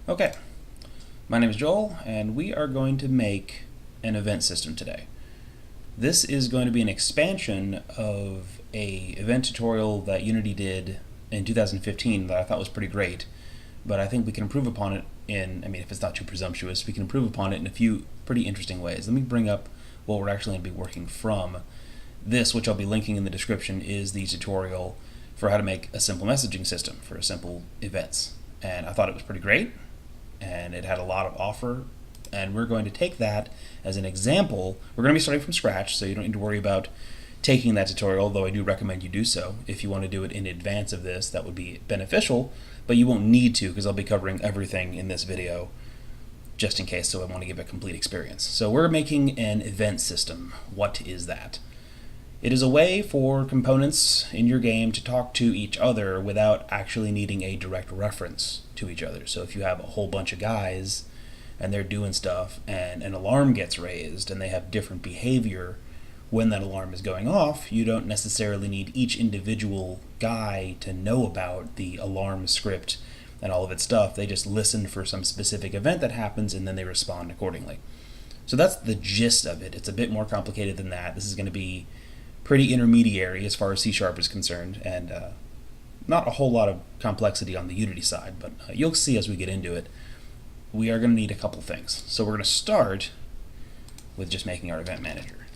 Okay, my name is Joel, and we are going to make an event system today. This is going to be an expansion of a event tutorial that Unity did in 2015 that I thought was pretty great, but I think we can improve upon it if it's not too presumptuous, we can improve upon it in a few pretty interesting ways. Let me bring up what we're actually going to be working from. This, which I'll be linking in the description, is the tutorial for how to make a simple messaging system for simple events. And I thought it was pretty great, and it had a lot of offer, and we're going to take that as an example. We're going to be starting from scratch, so you don't need to worry about taking that tutorial, though I do recommend you do so. If you want to do it in advance of this, that would be beneficial, but you won't need to because I'll be covering everything in this video just in case, so I want to give a complete experience. So we're making an event system. What is that? It is a way for components in your game to talk to each other without actually needing a direct reference to each other. So if you have a whole bunch of guys and they're doing stuff and an alarm gets raised and they have different behavior when that alarm is going off, you don't necessarily need each individual guy to know about the alarm script and all of its stuff. They just listen for some specific event that happens and then they respond accordingly. So that's the gist of it. It's a bit more complicated than that. This is going to be pretty intermediary as far as C# is concerned, and not a whole lot of complexity on the Unity side, but you'll see as we get into it. We are going to need a couple things. So we're going to start with just making our event manager.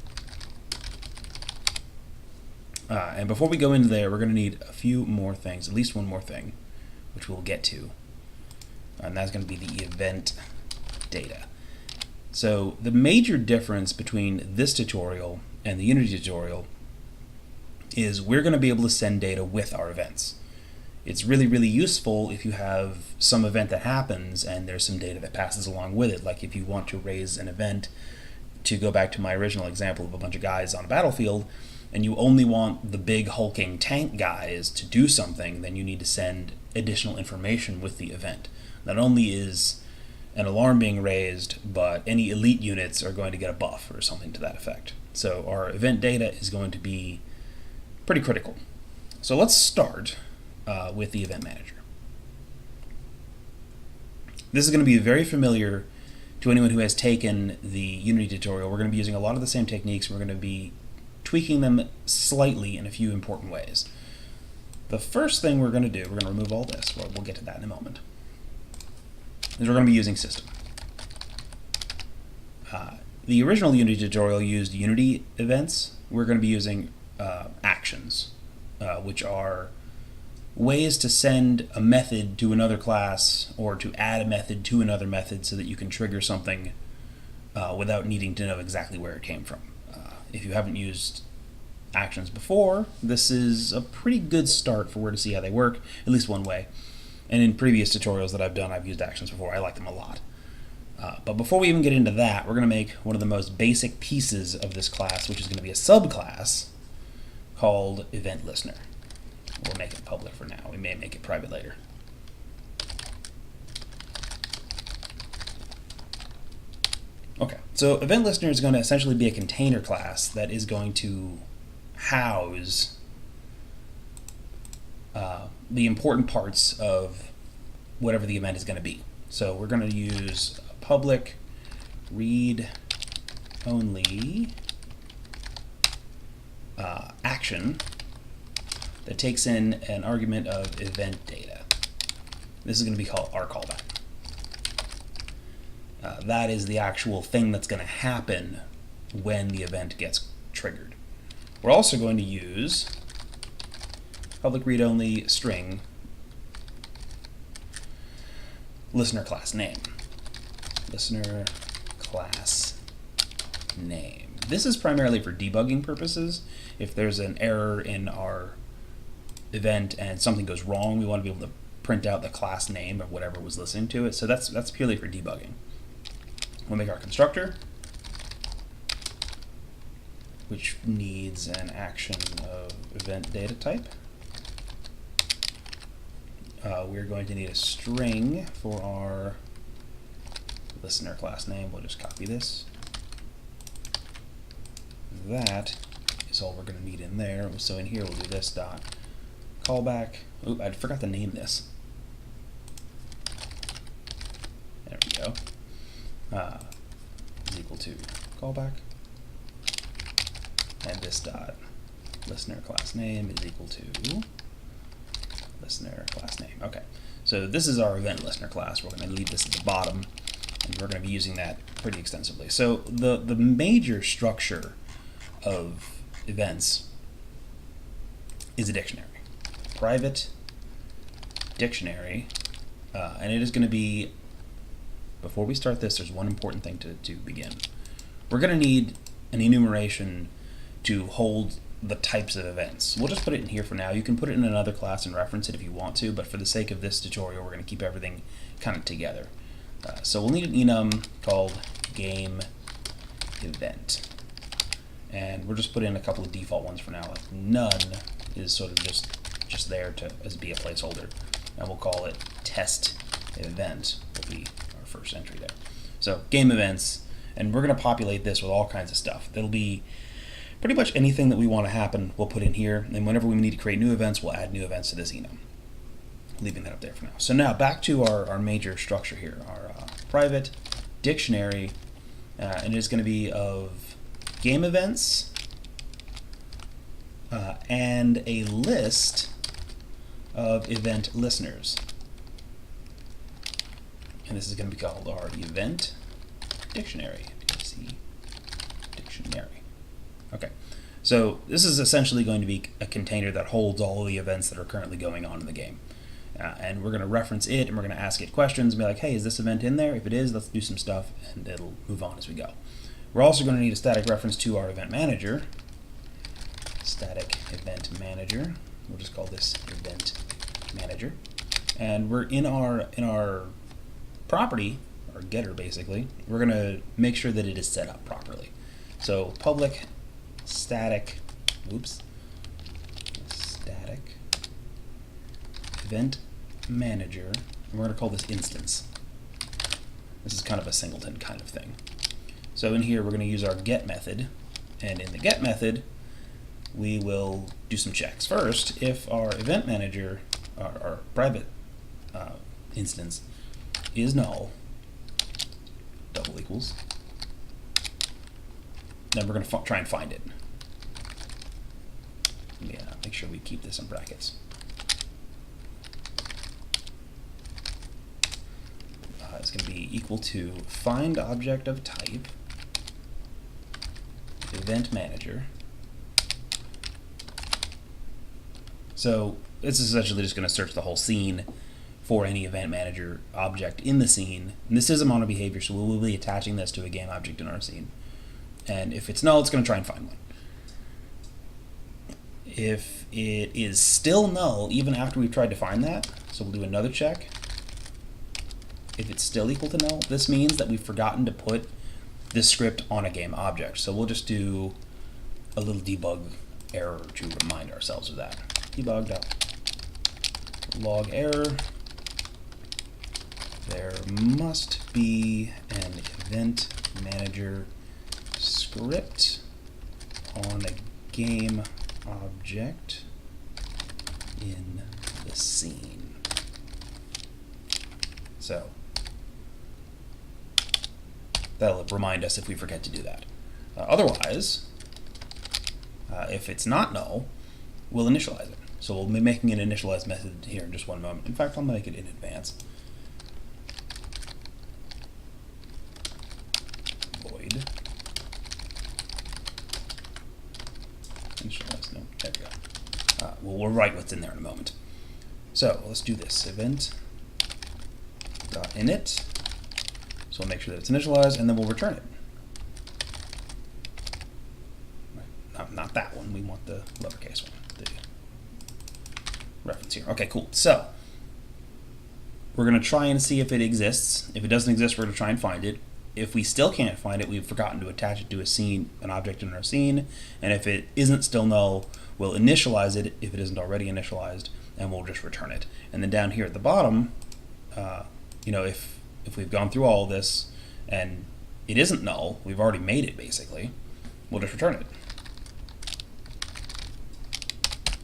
And before we go into there, we're going to need a few more things, at least one more thing, which we'll get to. And that's going to be the event data. So the major difference between this tutorial and the Unity tutorial is we're going to be able to send data with our events. It's really, really useful if you have some event that happens and there's some data that passes along with it. Like if you want to raise an event, to go back to my original example of a bunch of guys on a battlefield, and you only want the big hulking tank guys to do something, then you need to send additional information with the event. Not only is an alarm being raised, but any elite units are going to get a buff or something to that effect. So our event data is going to be pretty critical. So let's start with the event manager. This is going to be very familiar to anyone who has taken the Unity tutorial. We're going to be using a lot of the same techniques. We're going to be tweaking them slightly in a few important ways. The first thing we're going to do, we're going to remove all this. Well, we'll get to that in a moment. Is we're going to be using system. The original Unity tutorial used Unity events. We're going to be using actions, which are ways to send a method to another class or to add a method to another method so that you can trigger something without needing to know exactly where it came from. If you haven't used actions before, this is a pretty good start for where to see how they work, at least one way. And in previous tutorials that I've done, I've used actions before. I like them a lot. But before we even get into that, we're going to make one of the most basic pieces of this class, which is going to be a subclass called Event Listener. We'll make it public for now. We may make it private later. Okay, so Event Listener is going to essentially be a container class that is going to house the important parts of whatever the event is going to be. So we're going to use a public read-only action that takes in an argument of event data. This is going to be called our callback. That is the actual thing that's going to happen when the event gets triggered. We're also going to use public read-only string listener class name. Listener class name. This is primarily for debugging purposes. If there's an error in our event and something goes wrong, we want to be able to print out the class name of whatever was listening to it. So that's purely for debugging. We'll make our constructor, which needs an action of event data type. We're going to need a string for our listener class name. We'll just copy this. That is all we're going to need in there. So in here we'll do this dot callback. Oop, I forgot to name this. is equal to callback, and this dot listener class name is equal to listener class name. Okay, so this is our event listener class. We're going to leave this at the bottom, and we're going to be using that pretty extensively. So the major structure of events is a dictionary, private dictionary, and it is going to be, before we start this, there's one important thing to begin. We're going to need an enumeration to hold the types of events. We'll just put it in here for now. You can put it in another class and reference it if you want to, but for the sake of this tutorial, we're going to keep everything kind of together. So we'll need an enum called game event. And we'll just put in a couple of default ones for now. Like none is sort of just there to as be a placeholder. And we'll call it test event will be our first entry there. So game events, and we're going to populate this with all kinds of stuff. That'll be pretty much anything that we want to happen, we'll put in here. And whenever we need to create new events, we'll add new events to this enum. Leaving that up there for now. So now back to our major structure here, our private dictionary, and it's going to be of game events and a list of event listeners. And this is going to be called our event dictionary. Dictionary. Okay, so this is essentially going to be a container that holds all the events that are currently going on in the game. And we're going to reference it, and we're going to ask it questions and be like, hey, is this event in there? If it is, let's do some stuff, and it'll move on as we go. We're also going to need a static reference to our event manager. Static event manager. We'll just call this event manager. And we're in our property, our getter basically, we're going to make sure that it is set up properly. So public static event manager, and we're going to call this instance. This is kind of a singleton kind of thing. So in here we're going to use our get method, and in the get method we will do some checks. First, if our event manager, our private instance, is null, double equals, then we're going to try and find it. Yeah, make sure we keep this in brackets. It's going to be equal to find object of type event manager. So it's essentially just going to search the whole scene for any event manager object in the scene. And this is a mono behavior, so we will be attaching this to a game object in our scene. And if it's null, it's going to try and find one. If it is still null, even after we've tried to find that, so we'll do another check. If it's still equal to null, this means that we've forgotten to put this script on a game object. So we'll just do a little debug error to remind ourselves of that. Debug.log error. There must be an event manager script on a game object in the scene. So that'll remind us if we forget to do that. Otherwise, if it's not null, we'll initialize it. So we'll be making an initialize method here in just one moment. In fact, I'll make it in advance. Void initialize. No, there we go. We'll write what's in there in a moment. So let's do this. Event.init. So we'll make sure that it's initialized, and then we'll return it. Not that one. We want the lowercase one. The reference here. Okay, cool. So we're going to try and see if it exists. If it doesn't exist, we're going to try and find it. If we still can't find it, we've forgotten to attach it to a scene, an object in our scene. And if it isn't still null, we'll initialize it if it isn't already initialized, and we'll just return it. And then down here at the bottom, if we've gone through all of this and it isn't null, we've already made it basically, we'll just return it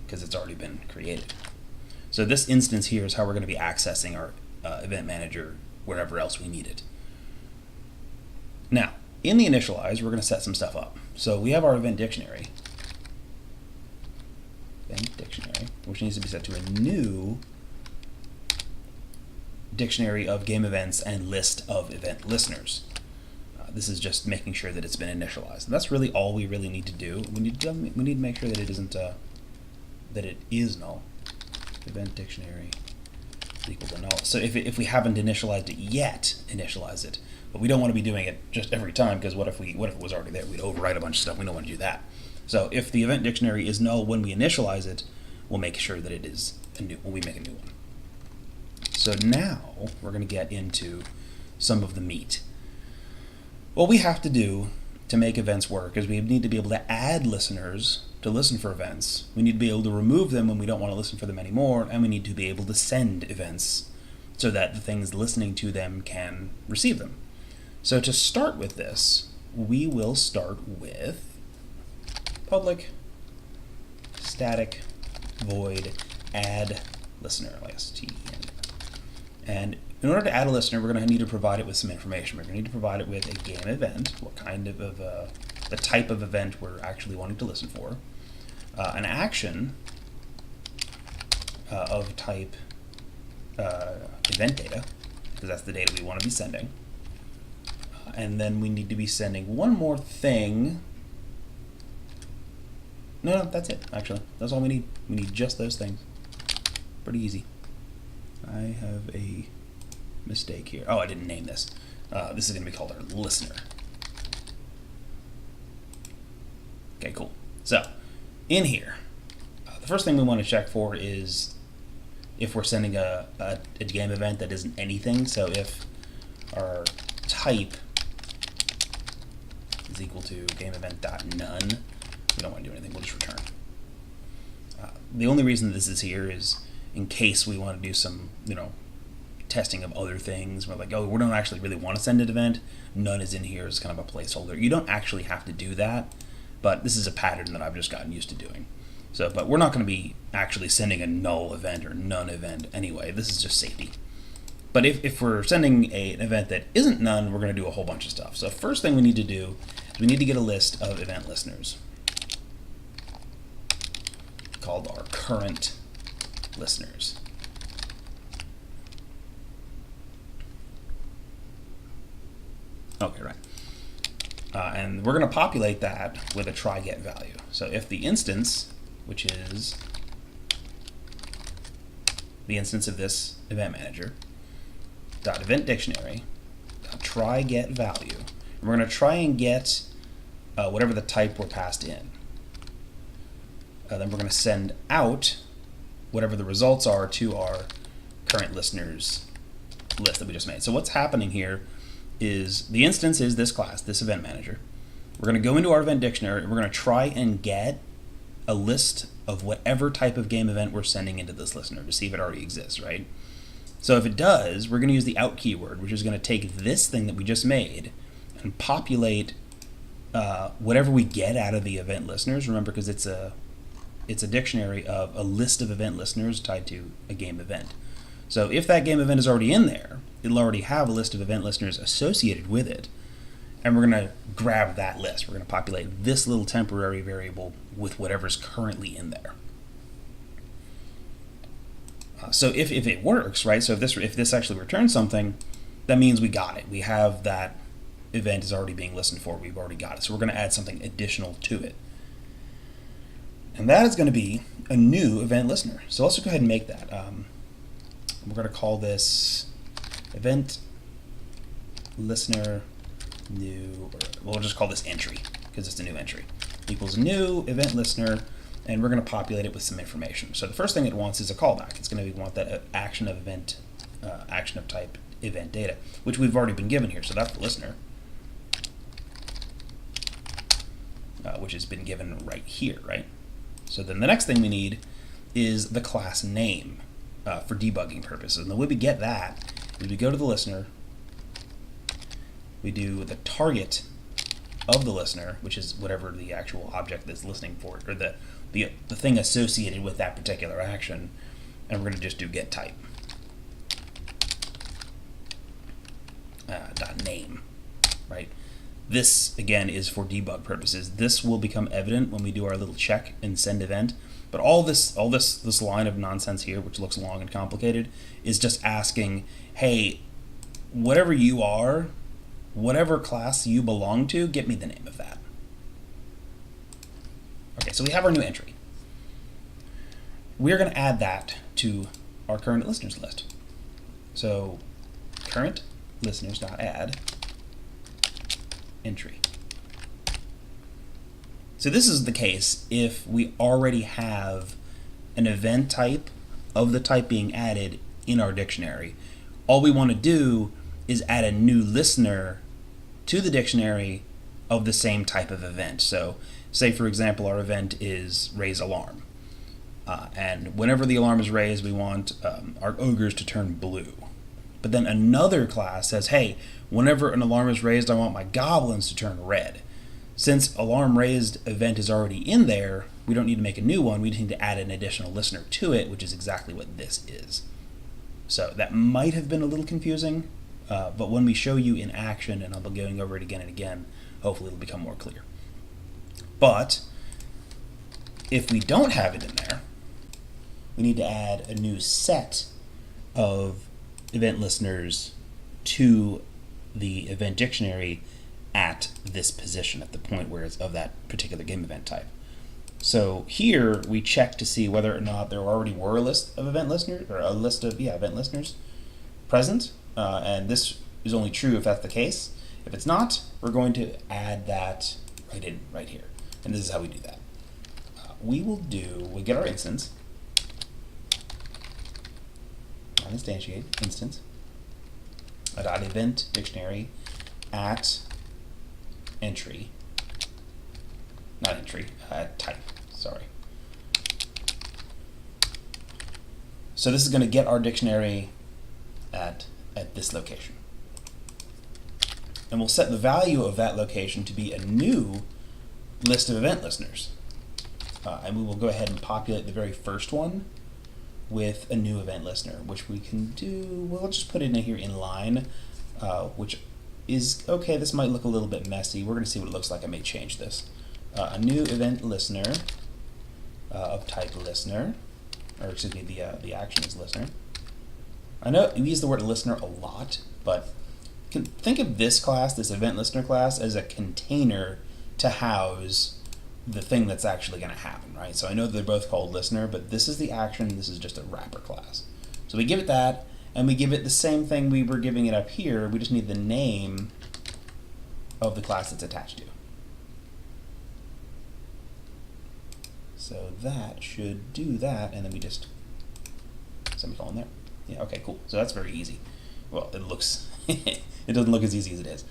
because it's already been created. So this instance here is how we're going to be accessing our event manager wherever else we need it. Now, in the initialize, we're going to set some stuff up. So we have our event dictionary, which needs to be set to a new dictionary of game events and list of event listeners. This is just making sure that it's been initialized. And that's really all we really need to do. We need to make sure that it isn't that it is null. Event dictionary is equal to null. So if we haven't initialized it yet, initialize it. But we don't want to be doing it just every time, because what if it was already there? We'd overwrite a bunch of stuff. We don't want to do that. So if the event dictionary is null when we initialize it, we'll make sure that it is when we make a new one. So now we're going to get into some of the meat. What we have to do to make events work is we need to be able to add listeners to listen for events. We need to be able to remove them when we don't want to listen for them anymore, and we need to be able to send events so that the things listening to them can receive them. So to start with this, we will start with public static void add listener, and in order to add a listener, we're going to need to provide it with some information. We're going to need to provide it with a game event, what kind of the type of event we're actually wanting to listen for, an action of type event data, because that's the data we want to be sending, and then we need to be sending one more thing. No, that's it, actually. That's all we need. We need just those things. Pretty easy. I have a mistake here. Oh, I didn't name this. This is going to be called our listener. Okay, cool. So, in here, the first thing we want to check for is if we're sending a game event that isn't anything. So if our type is equal to gameEvent.none, we don't want to do anything. We'll just return. The only reason this is here is in case we want to do some, testing of other things. We're like, oh, we don't actually really want to send an event. None is in here as kind of a placeholder. You don't actually have to do that, but this is a pattern that I've just gotten used to doing. So, but we're not going to be actually sending a null event or none event anyway. This is just safety. But if we're sending an event that isn't none, we're going to do a whole bunch of stuff. So first thing we need to do is we need to get a list of event listeners called our current listeners. Okay, right. And we're going to populate that with a try get value. So if the instance, which is the instance of this event manager, dot event dictionary, dot try get value, and we're going to try and get whatever the type we're passed in. Then we're going to send out whatever the results are to our current listeners list that we just made. So what's happening here is the instance is this class, this event manager. We're going to go into our event dictionary and we're going to try and get a list of whatever type of game event we're sending into this listener to see if it already exists, right? So if it does, we're going to use the out keyword, which is going to take this thing that we just made and populate whatever we get out of the event listeners. Remember, because it's a dictionary of a list of event listeners tied to a game event. So if that game event is already in there, it'll already have a list of event listeners associated with it, and we're going to grab that list. We're going to populate this little temporary variable with whatever's currently in there. So if it works, right? So if this actually returns something, that means we got it. We have that event is already being listened for. We've already got it. So we're going to add something additional to it. And that is going to be a new event listener. So let's go ahead and make that. We're going to call this event listener new, or we'll just call this entry because it's a new entry. Equals new event listener, and we're going to populate it with some information. So the first thing it wants is a callback. It's going to want that action of event, action of type event data, which we've already been given here. So that's the listener, which has been given right here, right? So then the next thing we need is the class name for debugging purposes. And the way we get that is we go to the listener, we do the target of the listener, which is whatever the actual object that's listening for, or the thing associated with that particular action, and we're going to just do get type dot name, right? This, again, is for debug purposes. This will become evident when we do our little check and send event. But all this line of nonsense here, which looks long and complicated, is just asking, hey, whatever you are, whatever class you belong to, get me the name of that. Okay, so we have our new entry. We're going to add that to our current listeners list. So current listeners.add entry. So this is the case if we already have an event type of the type being added in our dictionary. All we want to do is add a new listener to the dictionary of the same type of event. So say, for example, our event is raise alarm. And whenever the alarm is raised, we want our ogres to turn blue. But then another class says, hey, whenever an alarm is raised, I want my goblins to turn red. Since alarm raised event is already in there, we don't need to make a new one. We just need to add an additional listener to it, which is exactly what this is. So that might have been a little confusing, but when we show you in action, and I'll be going over it again and again, hopefully it'll become more clear. But if we don't have it in there, we need to add a new set of event listeners to the event dictionary at this position, at the point where it's of that particular game event type. So here we check to see whether or not there already were a list of event listeners, or a list of event listeners present, and this is only true if that's the case. If it's not, we're going to add that right here, and this is how we do that. We get our instance, instantiate instance, .event dictionary at entry, not entry, type, sorry. So this is going to get our dictionary at this location. And we'll set the value of that location to be a new list of event listeners. And we will go ahead and populate the very first one with a new event listener, which we can do, we'll just put it in here in line, which is, okay, this might look a little bit messy. We're going to see what it looks like. I may change this. A new event listener of type listener, or excuse me, the action is listener. I know we use the word listener a lot, but think of this class, this event listener class, as a container to house the thing that's actually going to happen, right? So I know they're both called listener, but this is the action, this is just a wrapper class. So we give it that, and we give it the same thing we were giving it up here. We just need the name of the class it's attached to. So that should do that, and then we just semicolon there. Yeah, okay, cool. So that's very easy. Well, it looks, it doesn't look as easy as it is.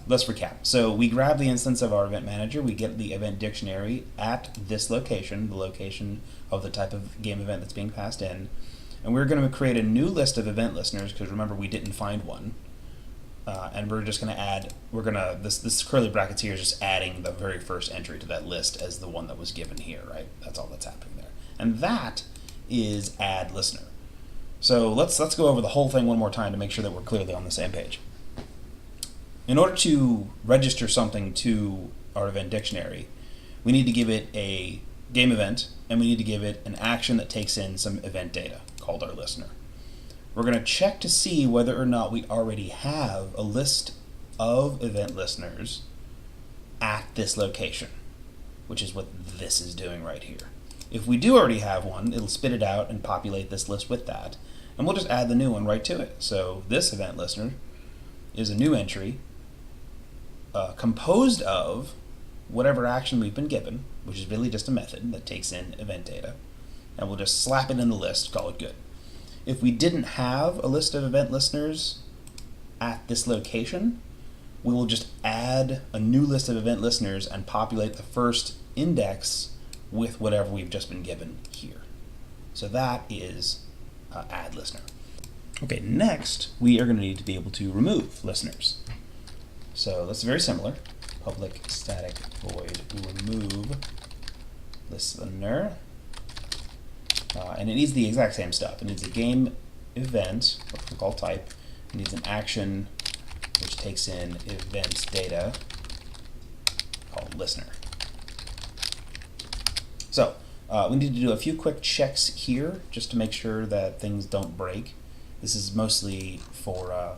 Let's recap. So we grab the instance of our event manager, we get the event dictionary at this location, the location of the type of game event that's being passed in, and we're going to create a new list of event listeners, because remember we didn't find one, and we're just going to add, this curly brackets here is just adding the very first entry to that list as the one that was given here, right? That's all that's happening there. And that is add listener. So let's go over the whole thing one more time to make sure that we're clearly on the same page. In order to register something to our event dictionary, we need to give it a game event, and we need to give it an action that takes in some event data called our listener. We're going to check to see whether or not we already have a list of event listeners at this location, which is what this is doing right here. If we do already have one, it'll spit it out and populate this list with that, and we'll just add the new one right to it. So this event listener is a new entry composed of whatever action we've been given, which is really just a method that takes in event data, and we'll just slap it in the list, call it good. If we didn't have a list of event listeners at this location, we will just add a new list of event listeners and populate the first index with whatever we've just been given here. So that is add listener. Okay, next we are going to need to be able to remove listeners. So that's very similar. Public static void remove listener. And it needs the exact same stuff. It needs a game event, what we call type. It needs an action which takes in event data, listener. So we need to do a few quick checks here just to make sure that things don't break. This is mostly for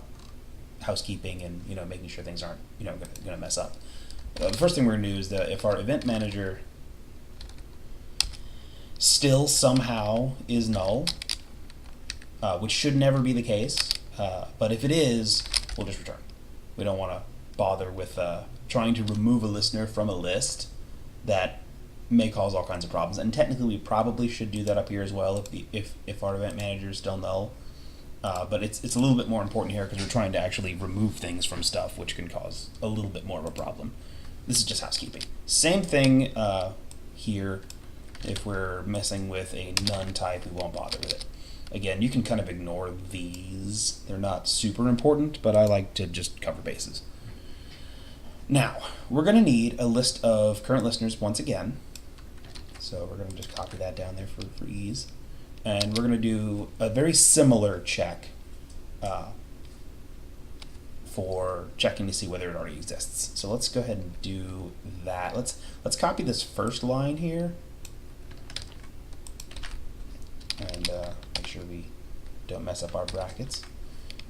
housekeeping and making sure things aren't going to mess up. The first thing we're going to do is that if our event manager still somehow is null, which should never be the case, but if it is, we'll just return. We don't want to bother with trying to remove a listener from a list that may cause all kinds of problems. And technically, we probably should do that up here as well if our event manager is still null. But it's a little bit more important here because we're trying to actually remove things from stuff, which can cause a little bit more of a problem. This is just housekeeping. Same thing here. If we're messing with a none type, we won't bother with it. Again, you can kind of ignore these. They're not super important, but I like to just cover bases. Now, we're going to need a list of current listeners once again. So we're going to just copy that down there for ease. And we're going to do a very similar check for checking to see whether it already exists. So let's go ahead and do that. Let's copy this first line here. And make sure we don't mess up our brackets.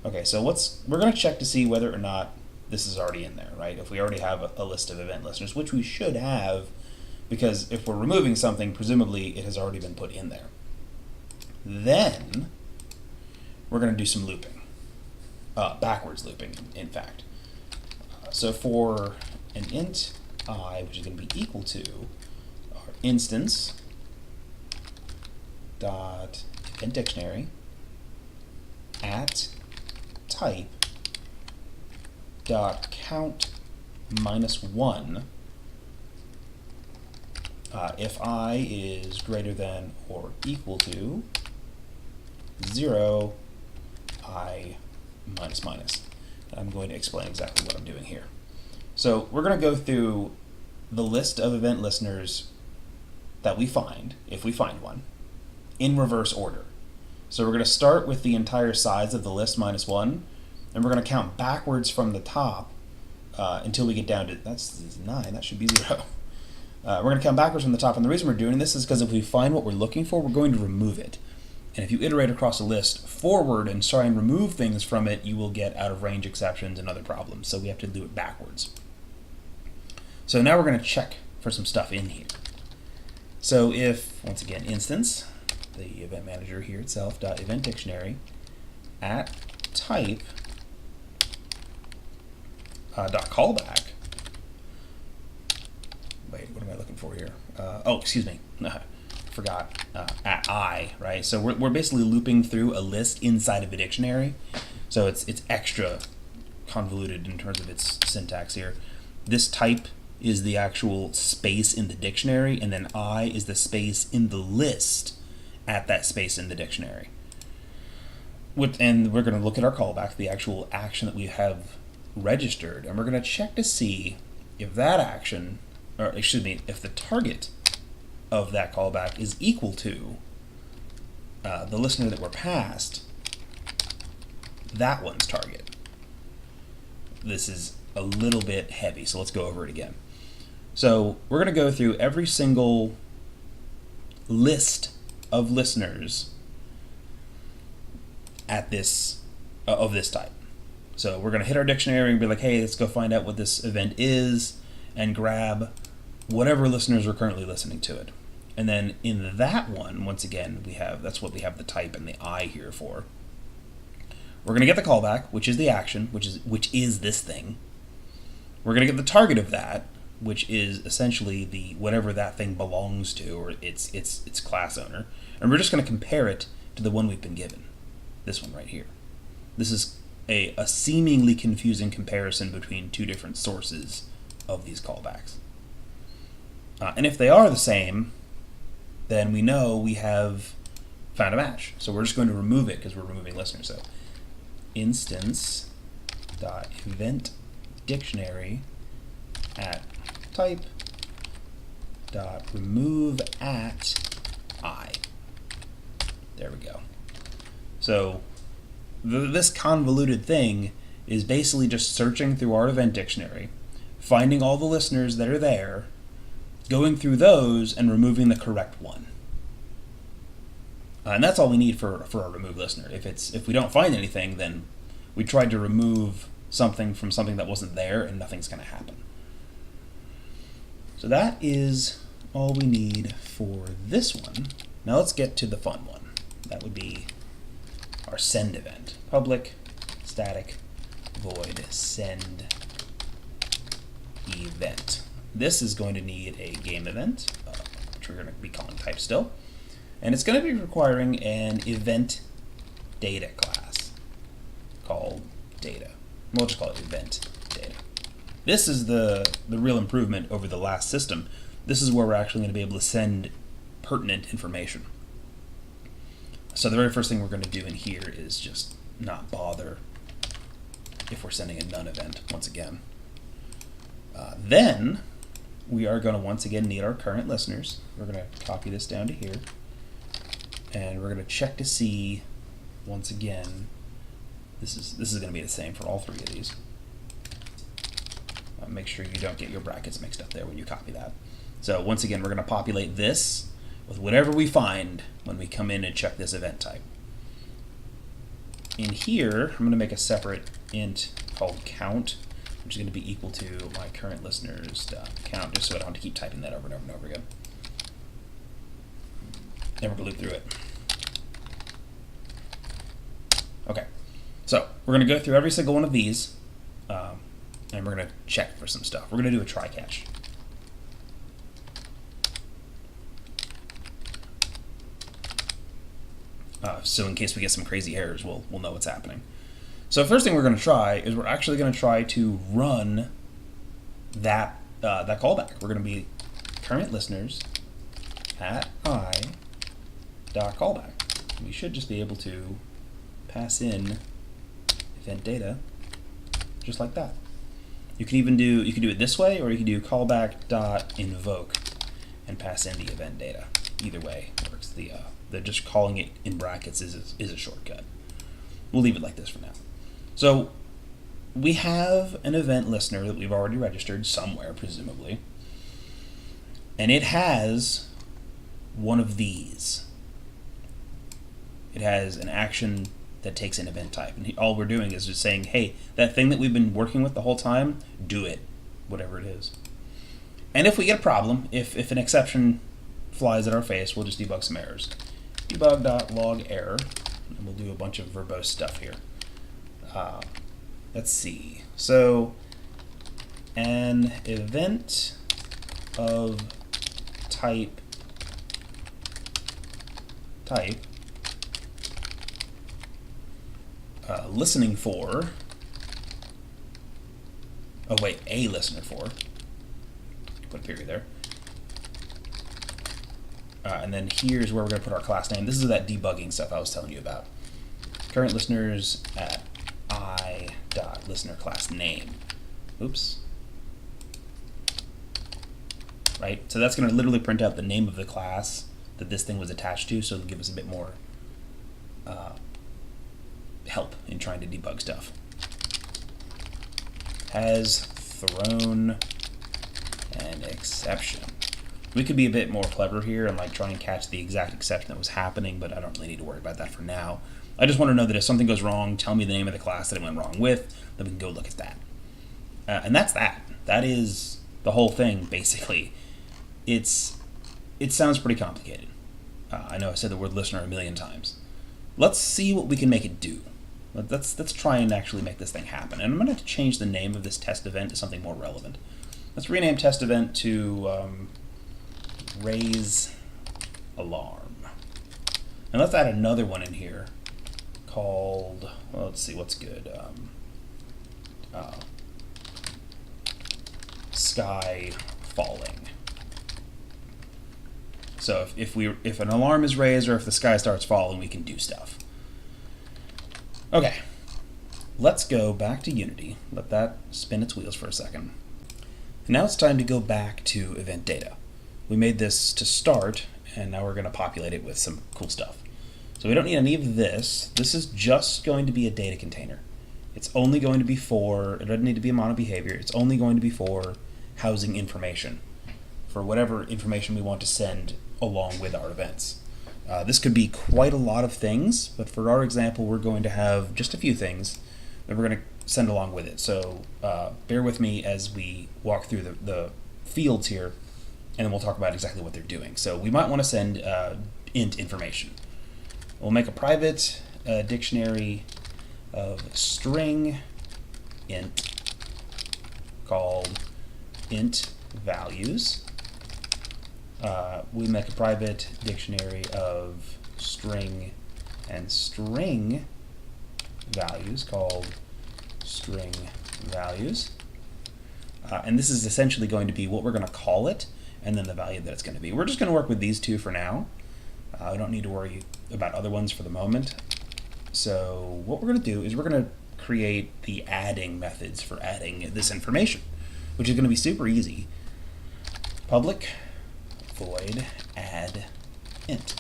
Okay, so we're going to check to see whether or not this is already in there, right? If we already have a list of event listeners, which we should have, because if we're removing something, presumably it has already been put in there. Then we're going to do some looping, backwards looping, in fact. So for an int I, which is going to be equal to our instance dot event dictionary at type dot count -1. If I is greater than or equal to 0, I minus minus. And I'm going to explain exactly what I'm doing here. So we're going to go through the list of event listeners that we find, if we find one, in reverse order. So we're going to start with the entire size of the list -1, and we're going to count backwards from the top until we get down to, that's 9, that should be 0. We're going to count backwards from the top, and the reason we're doing this is because if we find what we're looking for, we're going to remove it. And if you iterate across a list forward and try and remove things from it, you will get out of range exceptions and other problems. So we have to do it backwards. So now we're going to check for some stuff in here. So if, once again, instance, the event manager here itself, dot event dictionary at type dot callback. Wait, what am I looking for here? Oh, excuse me. Forgot at I, right? So we're basically looping through a list inside of a dictionary. So it's extra convoluted in terms of its syntax here. This type is the actual space in the dictionary, and then I is the space in the list at that space in the dictionary. And we're going to look at our callback, the actual action that we have registered, and we're going to check to see if that action, or excuse me, if the target of that callback is equal to the listener that we're passed, that one's target. This is a little bit heavy, so let's go over it again. So we're going to go through every single list of listeners at this of this type. So we're going to hit our dictionary and be like, hey, let's go find out what this event is and grab whatever listeners are currently listening to it. And then in that one, once again, that's what we have the type and the I here for. We're going to get the callback, which is the action, which is this thing. We're going to get the target of that, which is essentially the whatever that thing belongs to, or its class owner. And we're just going to compare it to the one we've been given. This one right here. This is a seemingly confusing comparison between two different sources of these callbacks. And if they are the same, then we know we have found a match. So we're just going to remove it because we're removing listeners. So instance.event dictionary at type dot remove at I. There we go. So this convoluted thing is basically just searching through our event dictionary, finding all the listeners that are there, going through those, and removing the correct one. And that's all we need for a remove listener. If we don't find anything, then we tried to remove something from something that wasn't there, and nothing's going to happen. So that is all we need for this one. Now let's get to the fun one. That would be our send event. Public static void send event. This is going to need a game event, which we're going to be calling type still. And it's going to be requiring an event data class called data. We'll just call it event data. This is the real improvement over the last system. This is where we're actually going to be able to send pertinent information. So the very first thing we're going to do in here is just not bother if we're sending a none event once again. Then we are going to once again need our current listeners. We're going to copy this down to here. And we're going to check to see, once again, this is going to be the same for all three of these. Make sure you don't get your brackets mixed up there when you copy that. So once again, we're going to populate this with whatever we find when we come in and check this event type. In here, I'm going to make a separate int called count, which is going to be equal to my current listeners count, just so I don't have to keep typing that over and over and over again. Then we're going to loop through it. Okay, so we're going to go through every single one of these, and we're going to check for some stuff. We're going to do a try catch. So in case we get some crazy errors, we'll know what's happening. So first thing we're going to try is we're actually going to try to run that callback. We're going to be current listeners at i.callback. We should just be able to pass in event data just like that. You can do it this way, or you can do callback.invoke and pass in the event data. Either way works. The just calling it in brackets is a shortcut. We'll leave it like this for now. So we have an event listener that we've already registered somewhere, presumably, and it has one of these. It has an action that takes an event type, and all we're doing is just saying, hey, that thing that we've been working with the whole time, do it, whatever it is. And if we get a problem, if an exception flies at our face, we'll just debug some errors. Debug.log error, and we'll do a bunch of verbose stuff here. Let's see. So, an event of type listening for, a listener for, put a period there. And then here's where we're going to put our class name. This is that debugging stuff I was telling you about. Current listeners at i.listener class name. Oops. Right? So that's going to literally print out the name of the class that this thing was attached to, so it'll give us a bit more help in trying to debug stuff. Has thrown an exception. We could be a bit more clever here and try and catch the exact exception that was happening, but I don't really need to worry about that for now. I just want to know that if something goes wrong, tell me the name of the class that it went wrong with, then we can go look at that. And that's that. That is the whole thing, basically. It sounds pretty complicated. I know I said the word listener a million times. Let's see what we can make it do. Let's try and actually make this thing happen. And I'm going to have to change the name of this test event to something more relevant. Let's rename test event to raise alarm. And let's add another one in here called, well, let's see, what's good? Sky falling. So if an alarm is raised or if the sky starts falling, we can do stuff. Okay, let's go back to Unity. Let that spin its wheels for a second. And now it's time to go back to event data. We made this to start, and now we're going to populate it with some cool stuff. So we don't need any of this. This is just going to be a data container. It's only going to be for, it doesn't need to be a mono behavior, it's only going to be for housing information, for whatever information we want to send along with our events. This could be quite a lot of things, but for our example, we're going to have just a few things that we're going to send along with it. So bear with me as we walk through the fields here, and then we'll talk about exactly what they're doing. So we might want to send int information. We'll make a private dictionary of string int called int values. We make a private dictionary of string and string values called string values. And this is essentially going to be what we're going to call it and then the value that it's going to be. We're just going to work with these two for now. We don't need to worry about other ones for the moment. So what we're going to do is we're going to create the adding methods for adding this information, which is going to be super easy. Public void add int,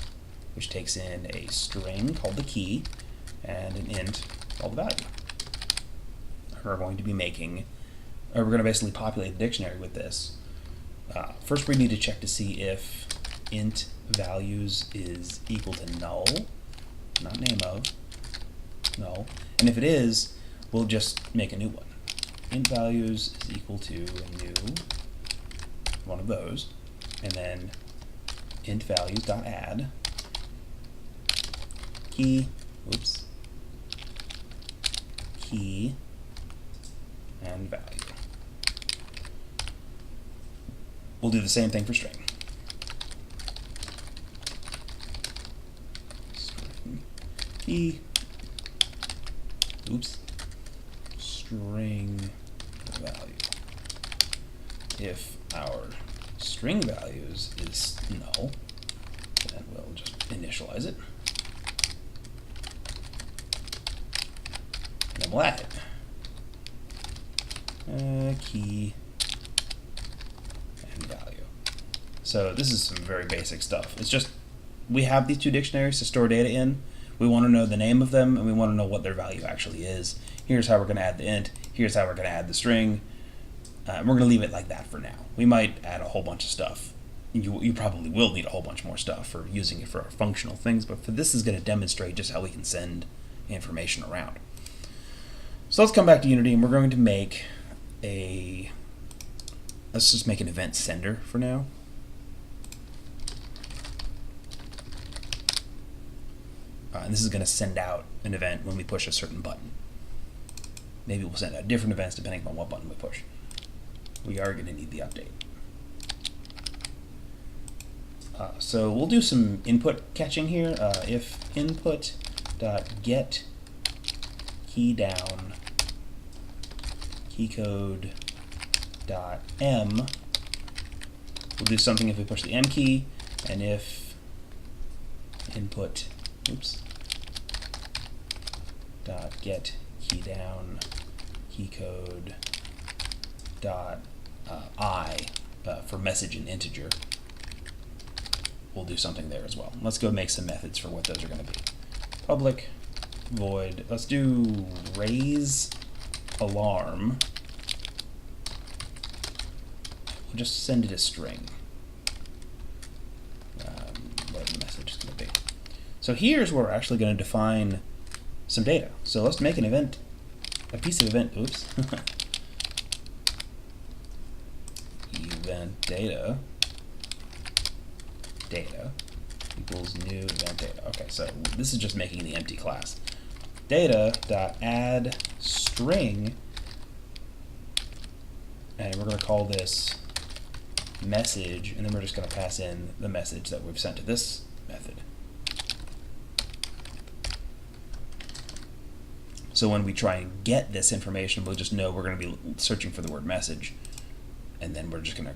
which takes in a string called the key and an int called the value. We're going to be making, or we're going to basically populate the dictionary with this. First we need to check to see if int values is equal to null, not name of, null. And if it is, we'll just make a new one. Int values is equal to a new one of those, and then int values dot add key, oops, key and value. We'll do the same thing for string. String key, oops, string value. If our string values is null, then we'll just initialize it. And then we'll add it. Key and value. So this is some very basic stuff. It's just, we have these two dictionaries to store data in. We want to know the name of them, and we want to know what their value actually is. Here's how we're going to add the int. Here's how we're going to add the string. We're going to leave it like that for now. We might add a whole bunch of stuff. You probably will need a whole bunch more stuff for using it for our functional things, but for this is going to demonstrate just how we can send information around. So let's come back to Unity, and we're going to make let's just make an event sender for now. And this is going to send out an event when we push a certain button. Maybe we'll send out different events depending on what button we push. We are going to need the update. So we'll do some input catching here. If input.get key down keycode.m, we'll do something if we push the M key, and if input, oops, dot get key down keycode dot I for message in integer, we'll do something there as well. Let's go make some methods for what those are going to be. Public void, let's do raise alarm. We'll just send it a string. Whatever the message is going to be. So here's where we're actually going to define some data. So let's make an event, a piece of event, oops, event data equals new event data. Okay, so this is just making the empty class. Data.add string, and we're going to call this message, and then we're just going to pass in the message that we've sent to this method. So when we try and get this information, we'll just know we're going to be searching for the word message, and then we're just going to,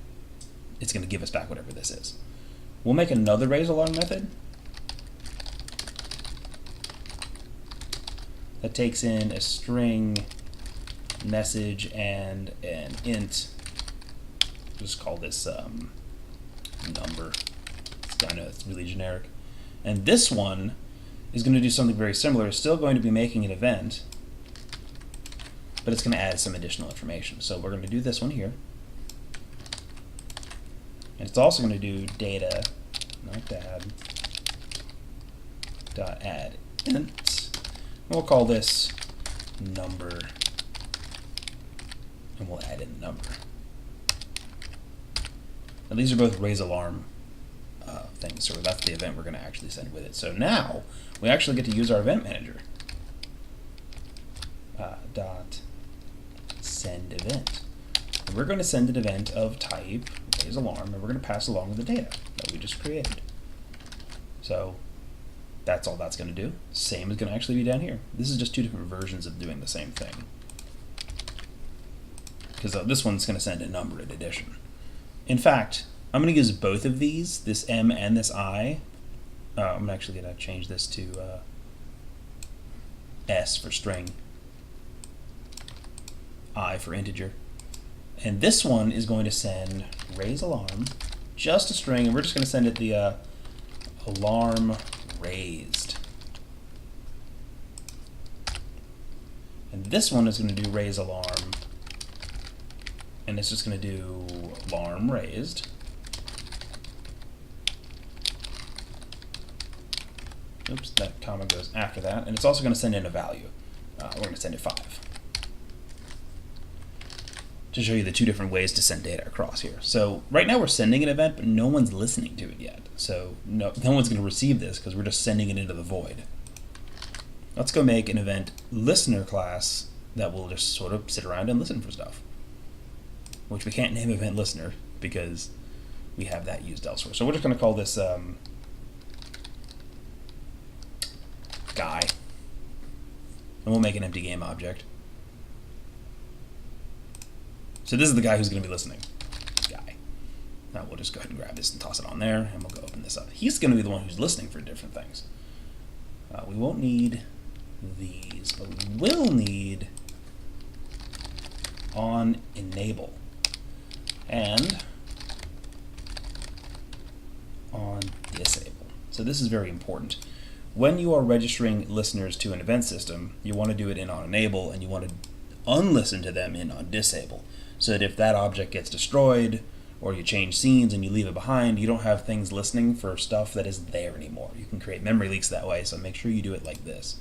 it's going to give us back whatever this is. We'll make another raise alarm method that takes in a string message and an int. Just call this number. I know it's really generic. And this one is going to do something very similar. It's still going to be making an event. but it's going to add some additional information. So we're going to do this one here. And it's also going to do data, not dad, dot add int. We'll call this number, and we'll add in the number. Now these are both raise alarm things, so that's the event we're going to actually send with it. So now we actually get to use our event manager. Dot send event. And we're going to send an event of type raise alarm, and we're going to pass along with the data that we just created. So that's all that's going to do. Same is going to actually be down here. This is just two different versions of doing the same thing. Because this one's going to send a number in addition. In fact, I'm going to use both of these, this M and this I. I'm actually going to change this to S for string, I for integer. And this one is going to send raise alarm, just a string, and we're just going to send it the alarm raised. And this one is going to do raise alarm, and it's just going to do alarm raised. Oops, that comma goes after that, and it's also going to send in a value. We're going to send it 5. To show you the two different ways to send data across here. So right now we're sending an event, but no one's listening to it yet. So no one's going to receive this because we're just sending it into the void. Let's go make an event listener class that will just sort of sit around and listen for stuff, which we can't name event listener because we have that used elsewhere. So we're just going to call this guy, and we'll make an empty game object. So this is the guy who's going to be listening. Guy. Now we'll just go ahead and grab this and toss it on there, and we'll go open this up. He's going to be the one who's listening for different things. We won't need these, but we will need on enable and on disable. So this is very important. When you are registering listeners to an event system, you want to do it in on enable, and you want to unlisten to them in on disable. So that if that object gets destroyed, or you change scenes and you leave it behind, you don't have things listening for stuff that isn't there anymore. You can create memory leaks that way, so make sure you do it like this.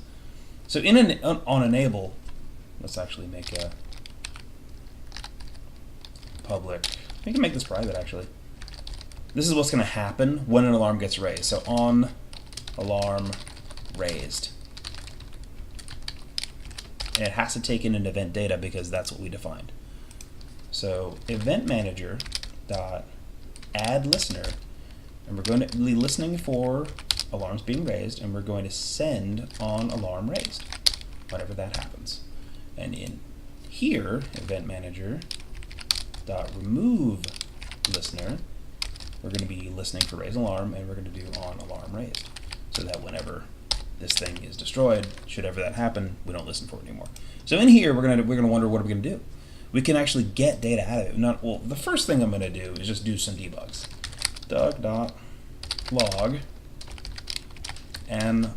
So in on enable, let's actually make a public. We can make this private, actually. This is what's going to happen when an alarm gets raised. So on alarm raised. And it has to take in an event data because that's what we defined. So event manager dot add listener, and we're going to be listening for alarms being raised, and we're going to send on alarm raised whenever that happens. And in here, event manager dot remove listener, we're going to be listening for raise alarm, and we're going to do on alarm raised, so that whenever this thing is destroyed, should ever that happen, we don't listen for it anymore. So in here, we're gonna wonder, what are we gonna do? We can actually get data out of it. Well, the first thing I'm gonna do is just do some debugs. Doug.log and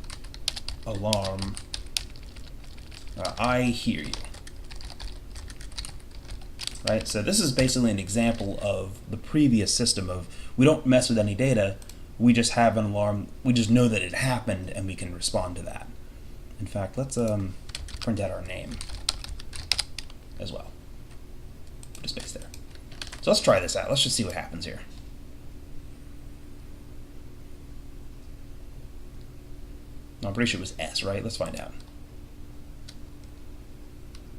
alarm. I hear you. Right. So this is basically an example of the previous system of we don't mess with any data. We just have an alarm. We just know that it happened, and we can respond to that. In fact, let's print out our name as well. Put a space there. So let's try this out. Let's just see what happens here. I'm pretty sure it was S, right? Let's find out.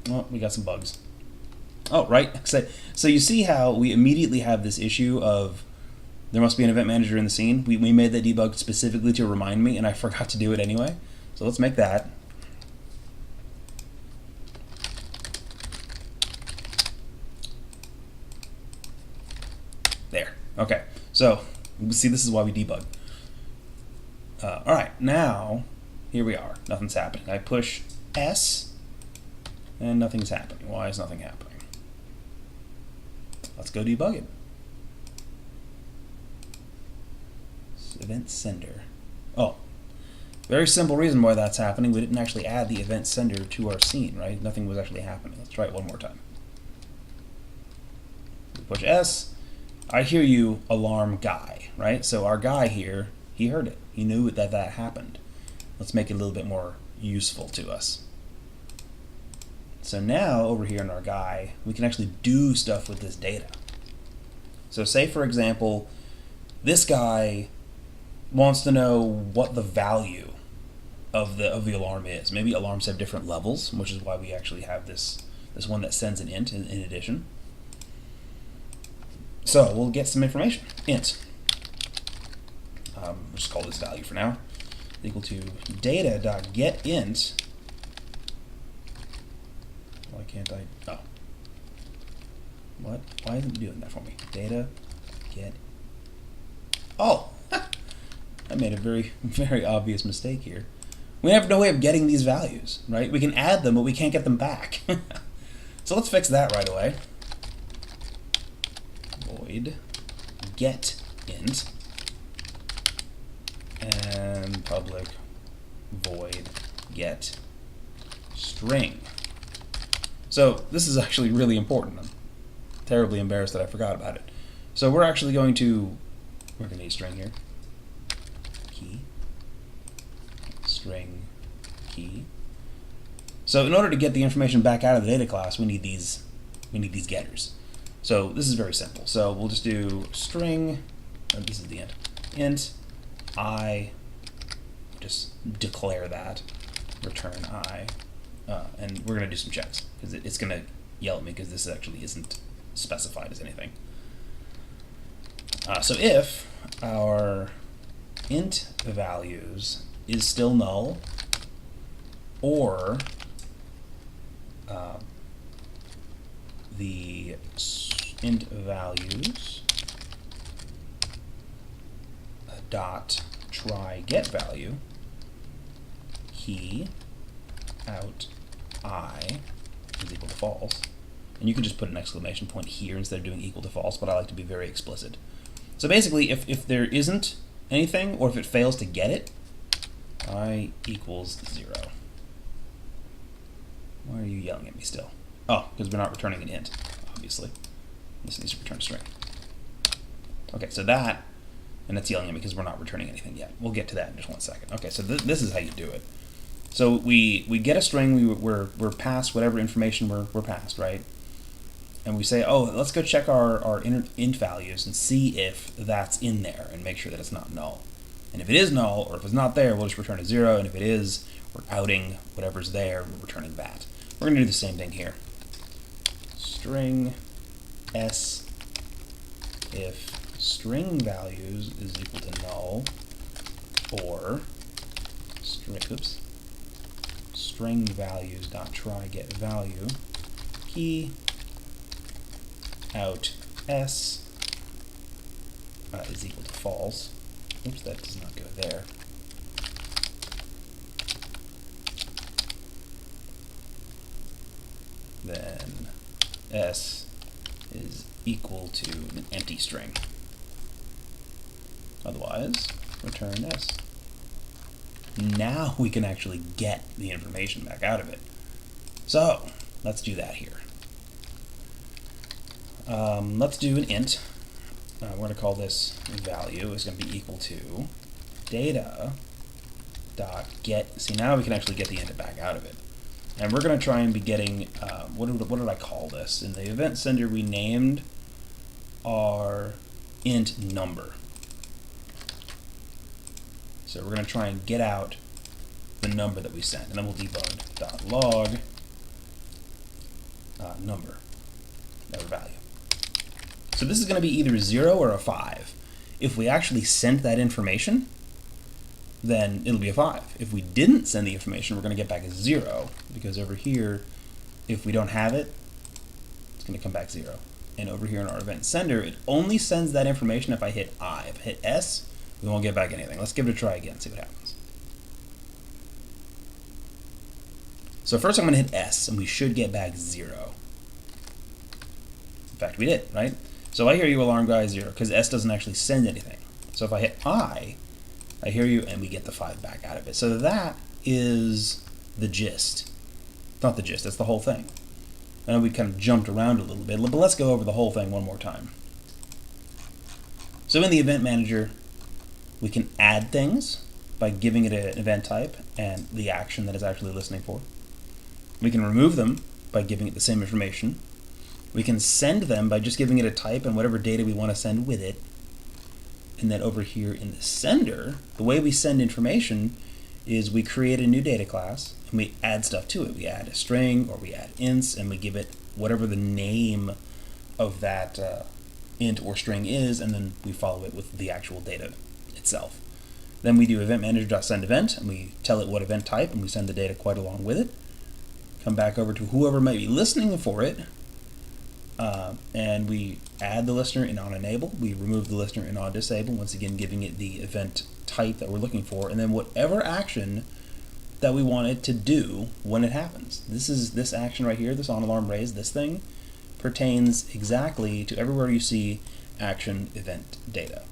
Well, we got some bugs. Oh, right. So you see how we immediately have this issue of there must be an event manager in the scene. We made that debug specifically to remind me, and I forgot to do it anyway. So let's make that. There. Okay. So see, this is why we debug. All right. Now, here we are. Nothing's happening. I push S, and nothing's happening. Why is nothing happening? Let's go debug it. Event sender. Oh, Very simple reason why that's happening. We didn't actually add the event sender to our scene, right? Nothing was actually happening. Let's try it one more time. We push S. I hear you, alarm guy, right? So our guy here, he heard it. He knew that that happened. Let's make it a little bit more useful to us. So now, over here in our guy, we can actually do stuff with this data. So say, for example, this guy wants to know what the value of the alarm is. Maybe alarms have different levels, which is why we actually have this one that sends an int in addition. So we'll get some information. Int. We'll just call this value for now. Equal to data.getInt. Why can't I? Oh. What? Why isn't it doing that for me? Data get. Oh! I made a very, very obvious mistake here. We have no way of getting these values, right? We can add them, but we can't get them back. So let's fix that right away. Void get int and public void get string. So this is actually really important. I'm terribly embarrassed that I forgot about it. So we're actually going to need string here. Key. String key. So in order to get the information back out of the data class, we need these getters. So this is very simple. So we'll just do string, this is the int I, just declare that, return I, and we're going to do some checks, because it's going to yell at me because this actually isn't specified as anything. So if our int values is still null, or the int values dot try get value key out I is equal to false, and you can just put an exclamation point here instead of doing equal to false, but I like to be very explicit. So basically, if there isn't anything, or if it fails to get it, I equals 0. Why are you yelling at me still? Oh, because we're not returning an int, obviously. This needs to return a string. Okay, so that, and it's yelling at me because we're not returning anything yet. We'll get to that in just 1 second. Okay, so this is how you do it. So we get a string, we're passed whatever information we're passed, right? And we say, oh, let's go check our int values and see if that's in there and make sure that it's not null. And if it is null, or if it's not there, we'll just return a 0, and if it is, we're outing whatever's there, we're returning that. We're going to do the same thing here. String s if string values is equal to null, or string values dot try get value key out s is equal to false. Oops, that does not go there. Then s is equal to an empty string. Otherwise, return s. Now we can actually get the information back out of it. So let's do that here. Let's do an int. We're going to call this value is going to be equal to data dot get. See, now we can actually get the int back out of it. And we're going to try and be getting, what did I call this? In the event sender, we named our int number. So we're going to try and get out the number that we sent. And then we'll debug .log number, our value. So this is going to be either a 0 or a 5. If we actually sent that information, then it'll be a 5. If we didn't send the information, we're going to get back a 0, because over here, if we don't have it, it's going to come back 0. And over here in our event sender, it only sends that information if I hit I. If I hit S, we won't get back anything. Let's give it a try again, see what happens. So first I'm going to hit S, and we should get back 0. In fact, we did, right? So I hear you, alarm guy, 0, because S doesn't actually send anything. So if I hit I, I hear you, and we get the 5 back out of it. So that is the gist. Not the gist, that's the whole thing. I know we kind of jumped around a little bit, but let's go over the whole thing one more time. So in the event manager, we can add things by giving it an event type and the action that it's actually listening for. We can remove them by giving it the same information. We can send them by just giving it a type and whatever data we want to send with it. And then over here in the sender, the way we send information is we create a new data class and we add stuff to it. We add a string or we add ints and we give it whatever the name of that int or string is, and then we follow it with the actual data itself. Then we do event manager.sendEvent and we tell it what event type and we send the data quite along with it. Come back over to whoever might be listening for it, and we add the listener in onEnable. We remove the listener in onDisable, once again giving it the event type that we're looking for, and then whatever action that we want it to do when it happens. This action right here, this onAlarmRaise, this thing, pertains exactly to everywhere you see action event data.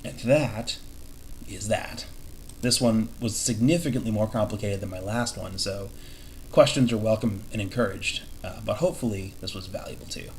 And that is that. This one was significantly more complicated than my last one, so questions are welcome and encouraged, but hopefully this was valuable to you.